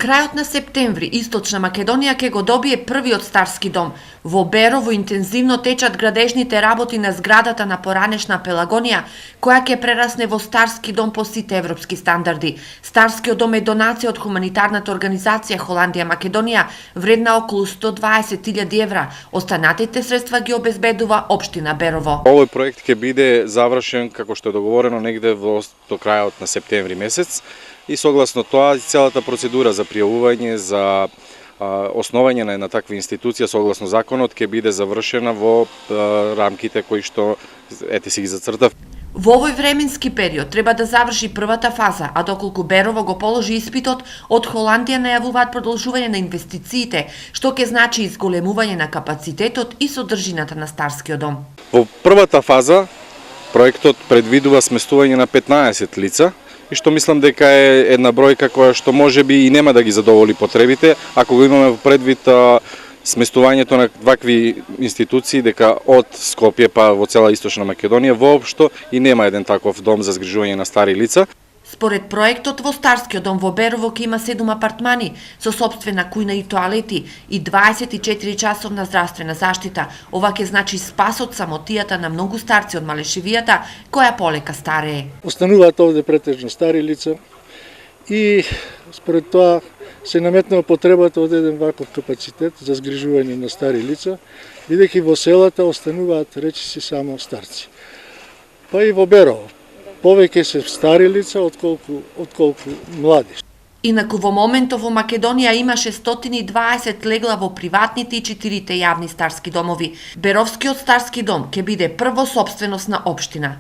Крајот на септември Источна Македонија ќе го добие првиот старски дом. Во Берово интензивно течат градежните работи на зградата на поранешна Пелагонија, која ќе прерасне во старски дом по сите европски стандарди. Старскиот дом е донација од хуманитарната организација Холандија Македонија, вредна околу 120.000 евра. Останатите средства ги обезбедува општина Берово. Овој проект ќе биде завршен како што е договорено негде до крајот на септември месец и согласно тоа целата процедура за пријавување за основање на една таква институција согласно законот ќе биде завршена во рамките кои што си ги зацртав. Во овој временски период треба да заврши првата фаза, а доколку Берово го положи испитот, од Холандија најавуваат продолжување на инвестициите, што ќе значи изголемување на капацитетот и содржината на старскиот дом. Во првата фаза проектот предвидува сместување на 15 лица, и што мислам дека е една бројка која што можеби и нема да ги задоволи потребите, ако го имаме предвид сместувањето на вакви институции, дека од Скопје па во цела Источна Македонија воопшто и нема еден таков дом за згрижување на стари лица. Според проектот, во старскиот дом во Берово ќе има 7 апартмани со сопствена кујна и тоалети и 24-часовна здравствена заштита. Ова ќе значи спас од самотијата на многу старци од Малешевијата, која полека старее. Остануваат овде претежно стари лица и според тоа се наметнува потребата од еден ваков капацитет за згрижување на стари лица, бидејќи во селата остануваат речиси само старци. Па и во Берово повеќе се стари лица отколку млади. Инаку во моментов во Македонија има 620 легла во приватните и 4 јавни старски домови. Беровскиот старски дом ќе биде прво сопственост на општина.